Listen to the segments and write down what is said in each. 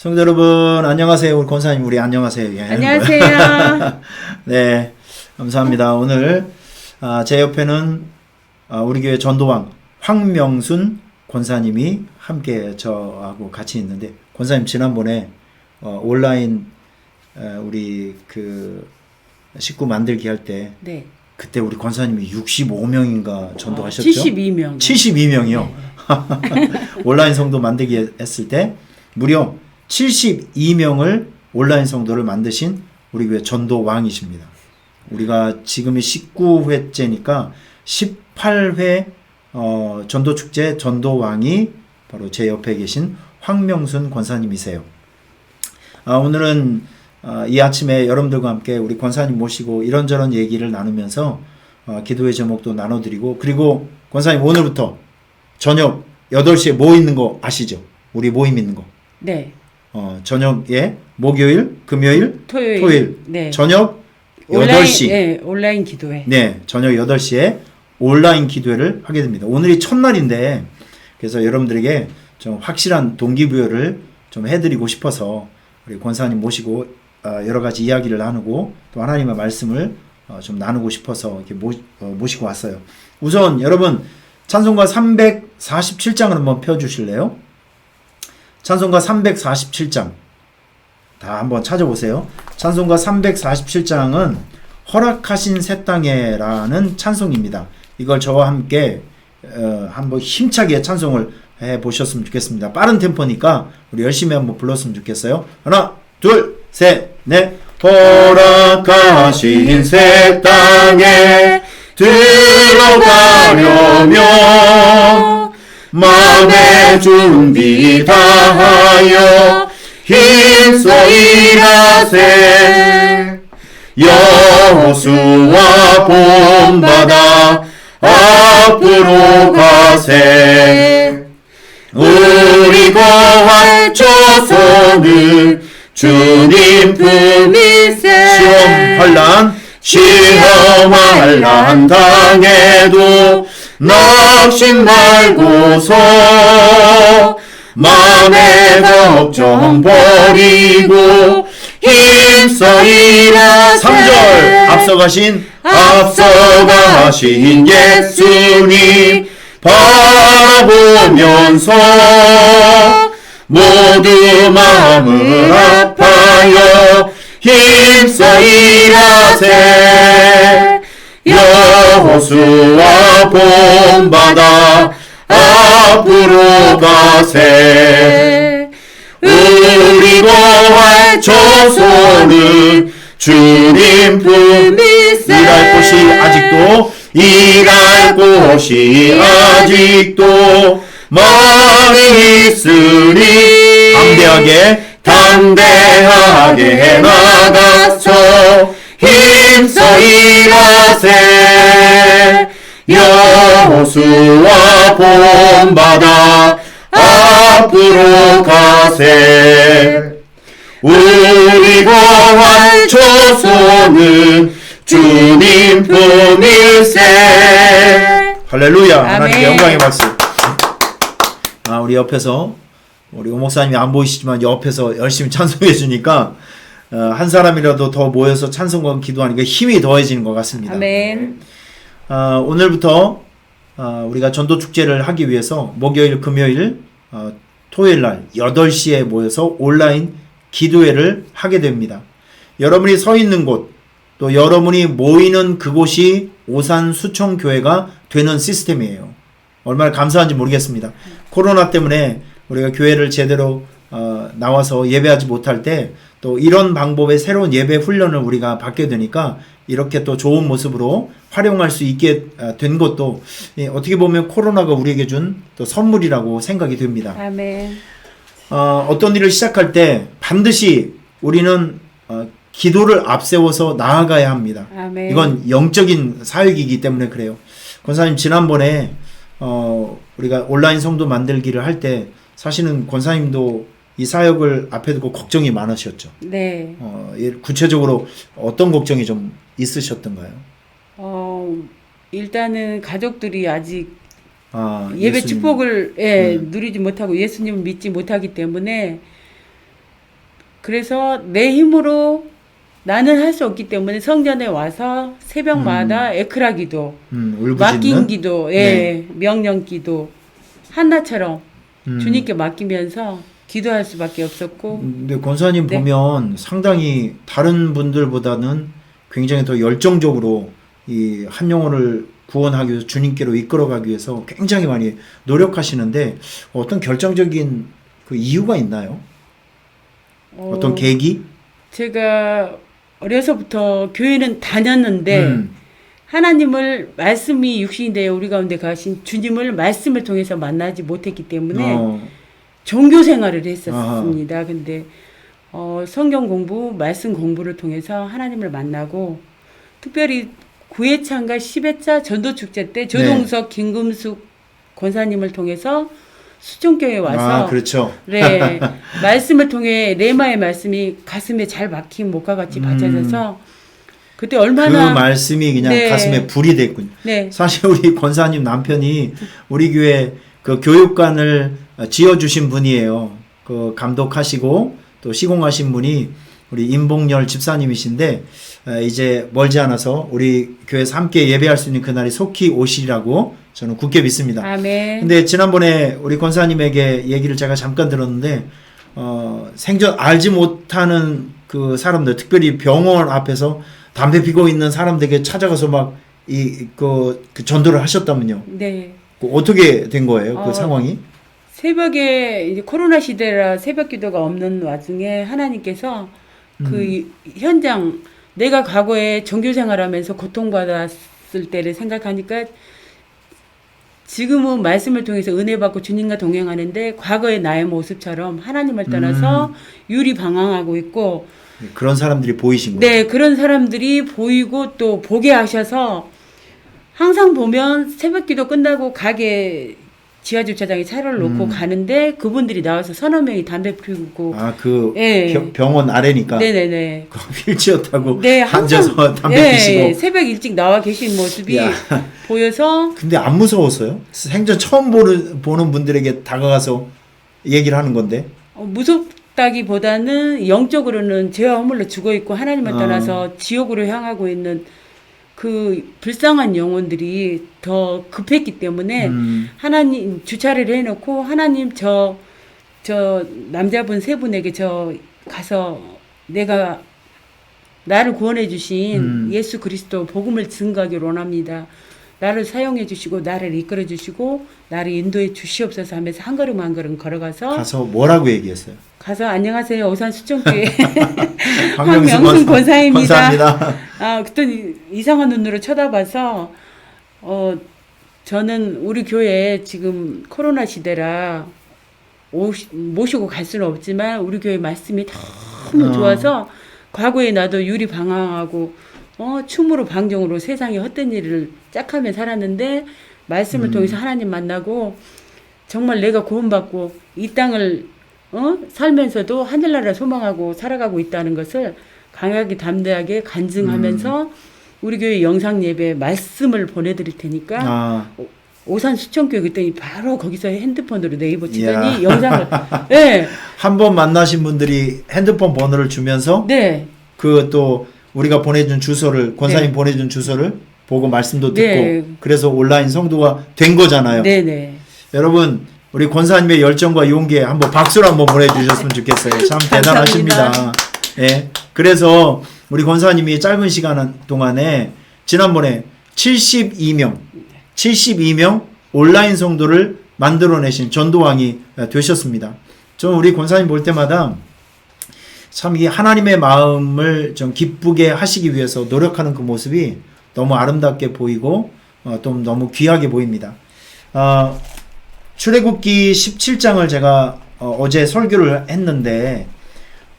성도 여러분, 안녕하세요. 우리 권사님, 우리 안녕하세요. 예, 안녕하세요. 네, 감사합니다. 오늘 제 옆에는 우리 교회 전도왕 황명순 권사님이 함께 저하고 같이 있는데, 권사님 지난번에 온라인 우리 그 식구 만들기 할 때, 네. 그때 우리 권사님이 65명인가 전도하셨죠? 72명. 72명이요. 네. 온라인 성도 만들기 했을 때 무려 72명을 온라인 성도를 만드신 우리 교회 전도왕이십니다. 우리가 지금이 19회째니까 18회 전도축제 전도왕이 바로 제 옆에 계신 황명순 권사님이세요. 오늘은 이 아침에 여러분들과 함께 우리 권사님 모시고 이런저런 얘기를 나누면서 기도의 제목도 나눠드리고, 그리고 권사님 오늘부터 저녁 8시에 뭐 있는 거 아시죠? 우리 모임 있는 거. 네. 저녁에 목요일, 금요일, 토요일. 네. 저녁 온라인, 8시. 네, 온라인 기도회. 네, 저녁 8시에 온라인 기도회를 하게 됩니다. 오늘이 첫날인데, 그래서 여러분들에게 좀 확실한 동기부여를 좀 해드리고 싶어서 우리 권사님 모시고 여러 가지 이야기를 나누고 또 하나님의 말씀을 좀 나누고 싶어서 이렇게 모시고 왔어요. 우선 여러분 찬송가 347장을 한번 펴주실래요? 찬송가 347장 다 한번 찾아보세요. 찬송가 347장은 허락하신 새 땅에라는 찬송입니다. 이걸 저와 함께 한번 힘차게 찬송을 해보셨으면 좋겠습니다. 빠른 템포니까 우리 열심히 한번 불렀으면 좋겠어요. 하나, 둘, 셋, 넷. 허락하신 새 땅에 들어가려면 마음의 준비 다하여 힘써 일하세. 여호수아 본받아 앞으로 가세. 우리 거할 조선은 주님 품이세. 시험 환난 당해도 낙심 말고서 마음의 걱정 버리고 힘써 일하세. 3절 앞서가신 예수님 바라보면서 모두 마음을 아파요 힘써 일하세. 여호수아 본받아 앞으로 가세. 우리 거할 조선은 주님 품이세. 일할 곳이 아직도 많이 있으니 담대하게 나가서 힘써 일하세. 여호수아 본받아 앞으로 가세. 우리 거할 조선은 주님 품일세. 할렐루야. 하나님께 영광의 박수. 우리 옆에서 우리 오목사님이 안 보이시지만 옆에서 열심히 찬송해 주니까 한 사람이라도 더 모여서 찬송과 기도하니까 힘이 더해지는 것 같습니다. 아멘. 오늘부터 우리가 전도 축제를 하기 위해서 목요일, 금요일, 토요일 날 8시에 모여서 온라인 기도회를 하게 됩니다. 여러분이 서 있는 곳, 또 여러분이 모이는 그곳이 오산 수청교회가 되는 시스템이에요. 얼마나 감사한지 모르겠습니다. 코로나 때문에 우리가 교회를 제대로 나와서 예배하지 못할 때 또 이런 방법의 새로운 예배 훈련을 우리가 받게 되니까 이렇게 또 좋은 모습으로 활용할 수 있게 된 것도 어떻게 보면 코로나가 우리에게 준 또 선물이라고 생각이 됩니다. 아멘. 어떤 일을 시작할 때 반드시 우리는 기도를 앞세워서 나아가야 합니다. 아멘. 이건 영적인 사역이기 때문에 그래요. 권사님 지난번에 우리가 온라인 성도 만들기를 할 때 사실은 권사님도 이 사역을 앞에 두고 걱정이 많으셨죠. 네. 구체적으로 어떤 걱정이 좀 있으셨던가요? 일단은 가족들이 아직 아, 예배 예수님. 축복을 누리지 못하고 예수님을 믿지 못하기 때문에 그래서 내 힘으로 나는 할 수 없기 때문에 성전에 와서 새벽마다 에크라 기도, 맡긴 울부짖는 기도, 네. 명령 기도, 한나처럼 음. 주님께 맡기면서 기도할 수밖에 없었고, 근데 권사님 네. 보면 상당히 다른 분들보다는 굉장히 더 열정적으로 이 한 영혼을 구원하기 위해서 주님께로 이끌어가기 위해서 굉장히 많이 노력하시는데 어떤 결정적인 그 이유가 있나요? 어떤 계기? 제가 어려서부터 교회는 다녔는데 음. 하나님을 말씀이 육신이 되어 우리 가운데 가신 주님을 말씀을 통해서 만나지 못했기 때문에 종교 생활을 했었습니다. 근데 성경 공부, 말씀 공부를 통해서 하나님을 만나고 특별히 9회차인가 10회차 전도축제 때 조동석, 김금숙 권사님을 통해서 수종교에 와서 그렇죠. 네, 말씀을 통해 레마의 말씀이 가슴에 잘 박힌 목과 같이 받쳐져서 그때 얼마나 그 말씀이 그냥 네. 가슴에 불이 됐군요. 네. 사실 우리 권사님 남편이 우리 교회 그 교육관을 지어주신 분이에요. 그 감독하시고 또 시공하신 분이 우리 임봉열 집사님이신데 이제 멀지 않아서 우리 교회에서 함께 예배할 수 있는 그날이 속히 오시리라고 저는 굳게 믿습니다. 아멘. 근데 지난번에 우리 권사님에게 얘기를 제가 잠깐 들었는데 생전 알지 못하는 그 사람들, 특별히 병원 앞에서 담배 피고 있는 사람들에게 찾아가서 막 그 전도를 하셨다면요. 네. 어떻게 된 거예요? 그 상황이? 새벽에 이제 코로나 시대라 새벽 기도가 없는 와중에 하나님께서 그 현장 내가 과거에 종교 생활하면서 고통받았을 때를 생각하니까 지금은 말씀을 통해서 은혜 받고 주님과 동행하는데 과거의 나의 모습처럼 하나님을 떠나서 유리방황하고 있고 그런 사람들이 보이신 거예요? 네, 그런 사람들이 보이고 또 보게 하셔서 항상 보면 새벽 기도 끝나고 가게 지하 주차장에 차를 놓고 가는데 그분들이 나와서 서너 명이 담배 피우고 그 병원 아래니까 네네네. 휠체어 타고 네, 앉아서 담배 피시고 새벽 일찍 나와 계신 모습이 보여서 근데 안 무서웠어요? 생전 처음 보는 분들에게 다가가서 얘기를 하는 건데 무섭다기보다는 영적으로는 죄와 허물로 죽어 있고 하나님을 떠나서 지옥으로 향하고 있는 그 불쌍한 영혼들이 더 급했기 때문에 하나님 주차를 해놓고 하나님 저 남자분 세 분에게 저 가서 내가 나를 구원해 주신 예수 그리스도 복음을 증거하기를 원합니다. 나를 사용해 주시고 나를 이끌어 주시고 나를 인도해 주시옵소서 하면서 한 걸음 한 걸음 걸어가서 가서 뭐라고 얘기했어요? 가서 안녕하세요 오산 수정교회 황명순 황명순 권사입니다. 감사합니다. 그랬더니 이상한 눈으로 쳐다봐서 저는 우리 교회 지금 코로나 시대라 모시고 갈 수는 없지만 우리 교회 말씀이 너무 좋아서 과거에 나도 유리방황하고 춤으로 방정으로 세상에 헛된 일을 짝하며 살았는데 말씀을 통해서 하나님 만나고 정말 내가 구원받고 이 땅을 살면서도 하늘나라 소망하고 살아가고 있다는 것을 강하게 담대하게 간증하면서 우리 교회 영상 예배 말씀을 보내드릴 테니까 오산 수천교회 그랬더니 바로 거기서 핸드폰으로 네이버 치더니 영상을 한 번 만나신 분들이 핸드폰 번호를 주면서 그 또 우리가 보내준 주소를 권사님 보내준 주소를 보고 말씀도 듣고 그래서 온라인 성도가 된 거잖아요. 여러분 우리 권사님의 열정과 용기에 한번 박수를 한번 보내주셨으면 좋겠어요. 참 대단하십니다. 예. 그래서 우리 권사님이 짧은 시간 동안에 지난번에 72명 온라인 성도를 만들어내신 전도왕이 되셨습니다. 저는 우리 권사님 볼 때마다 참 이 하나님의 마음을 좀 기쁘게 하시기 위해서 노력하는 그 모습이 너무 아름답게 보이고 또 너무 귀하게 보입니다. 출애굽기 17장을 제가 어제 설교를 했는데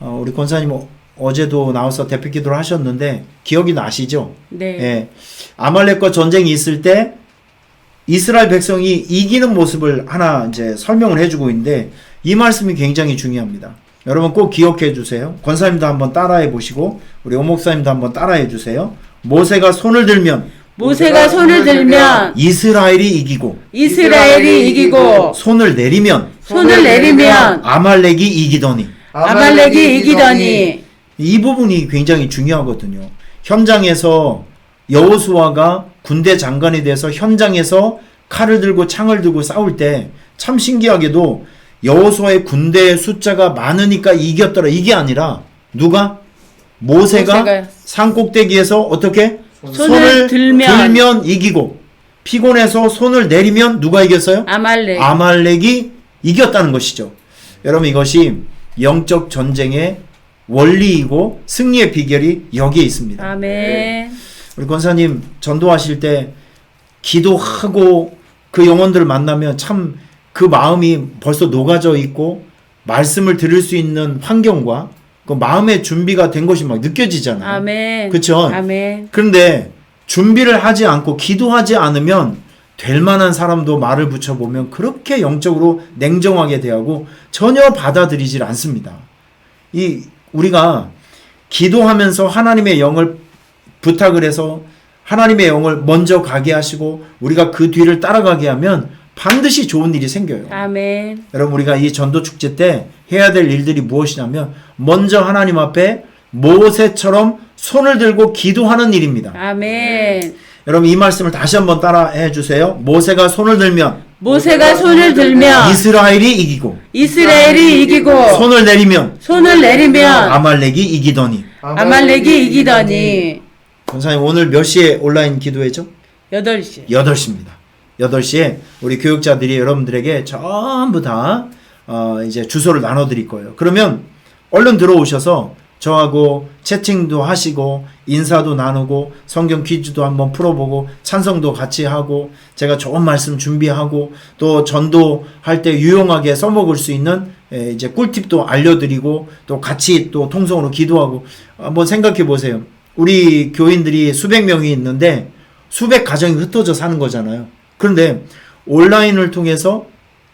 우리 권사님 어제도 나와서 대표 기도를 하셨는데 기억이 나시죠? 예. 아말렉과 전쟁이 있을 때 이스라엘 백성이 이기는 모습을 하나 이제 설명을 해주고 있는데 이 말씀이 굉장히 중요합니다. 여러분 꼭 기억해 주세요. 권사님도 한번 따라해 보시고 우리 오목사님도 한번 따라해 주세요. 모세가 손을 들면 이스라엘이 이기고 손을 내리면 아말렉이 이기더니 아말렉이 이기더니 이 부분이 굉장히 중요하거든요. 현장에서 여호수아가 군대 장관이 돼서 현장에서 칼을 들고 창을 들고 싸울 때 참 신기하게도 여호수아의 군대의 숫자가 많으니까 이겼더라. 이게 아니라 누가? 모세가 산꼭대기에서 어떻게? 손을 들면 이기고 피곤해서 손을 내리면 누가 이겼어요? 아말렉이 이겼다는 것이죠. 여러분 이것이 영적 전쟁의 원리이고 승리의 비결이 여기에 있습니다. 아멘. 우리 권사님 전도하실 때 기도하고 그 영혼들을 만나면 참 그 마음이 벌써 녹아져 있고 말씀을 들을 수 있는 환경과 그 마음의 준비가 된 것이 막 느껴지잖아요. 아멘. 그렇죠? 아멘. 그런데 준비를 하지 않고 기도하지 않으면 될 만한 사람도 말을 붙여보면 그렇게 영적으로 냉정하게 대하고 전혀 받아들이질 않습니다. 우리가 기도하면서 하나님의 영을 부탁을 해서 하나님의 영을 먼저 가게 하시고 우리가 그 뒤를 따라가게 하면 반드시 좋은 일이 생겨요. 아멘. 여러분 우리가 이 전도 축제 때 해야 될 일들이 무엇이냐면 먼저 하나님 앞에 모세처럼 손을 들고 기도하는 일입니다. 아멘. 여러분 이 말씀을 다시 한번 따라해 주세요. 모세가 손을 들면 이스라엘이 이기고 손을 내리면 아말렉이 이기더니. 권사님 오늘 몇 시에 온라인 기도회죠? 8시. 8시입니다. 8시에 우리 교육자들이 여러분들에게 전부 다 이제 주소를 나눠 드릴 거예요. 그러면 얼른 들어오셔서 저하고 채팅도 하시고 인사도 나누고 성경 퀴즈도 한번 풀어보고 찬성도 같이 하고 제가 좋은 말씀 준비하고 또 전도할 때 유용하게 써먹을 수 있는 이제 꿀팁도 알려드리고 또 같이 또 통성으로 기도하고 한번 생각해 보세요. 우리 교인들이 수백 명이 있는데 수백 가정이 흩어져 사는 거잖아요. 그런데 온라인을 통해서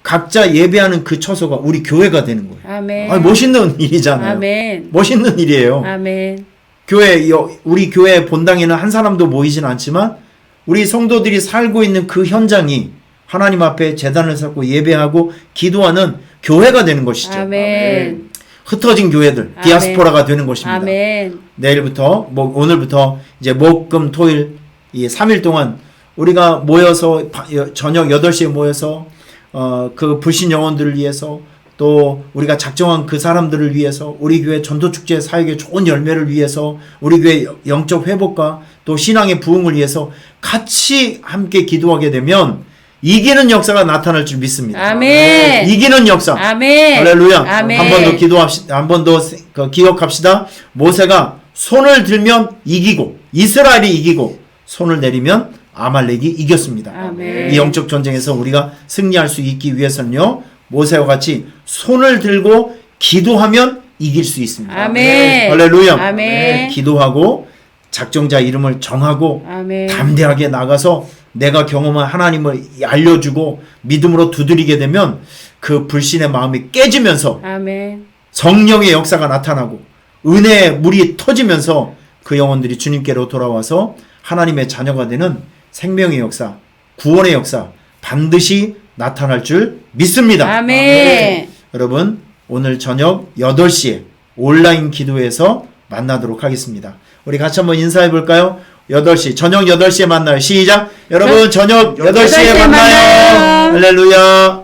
각자 예배하는 그 처소가 우리 교회가 되는 거예요. 아멘. 멋있는 일이잖아요. 아멘. 멋있는 일이에요. 아멘. 우리 교회 본당에는 한 사람도 모이진 않지만 우리 성도들이 살고 있는 그 현장이 하나님 앞에 제단을 쌓고 예배하고 기도하는 교회가 되는 것이죠. 아멘. 흩어진 교회들, 아멘. 디아스포라가 되는 것입니다. 아멘. 내일부터, 오늘부터 이제 목, 금, 토일 이 3일 동안 우리가 모여서 저녁 8시에 모여서 그 불신 영혼들을 위해서 또 우리가 작정한 그 사람들을 위해서 우리 교회 전도축제 사역의 좋은 열매를 위해서 우리 교회 영적 회복과 또 신앙의 부흥을 위해서 같이 함께 기도하게 되면 이기는 역사가 나타날 줄 믿습니다. 아멘. 이기는 역사. 아멘. 할렐루야. 아멘. 한 번 더 기도합시다. 한 번 더 기억합시다. 모세가 손을 들면 이기고 이스라엘이 이기고 손을 내리면 아말렉이 이겼습니다. 아멘. 이 영적 전쟁에서 우리가 승리할 수 있기 위해서는요. 모세와 같이 손을 들고 기도하면 이길 수 있습니다. 아멘. 할렐루야. 아멘. 기도하고 작정자 이름을 정하고 아멘. 담대하게 나가서 내가 경험한 하나님을 알려주고 믿음으로 두드리게 되면 그 불신의 마음이 깨지면서 아멘. 성령의 역사가 나타나고 은혜의 물이 터지면서 그 영혼들이 주님께로 돌아와서 하나님의 자녀가 되는 생명의 역사, 구원의 역사 반드시 나타날 줄 믿습니다. 아멘. 여러분 오늘 저녁 8시에 온라인 기도에서 만나도록 하겠습니다. 우리 같이 한번 인사해 볼까요? 8시 저녁 8시에 만나요. 시작. 여러분 저녁 8시에 만나요. 할렐루야.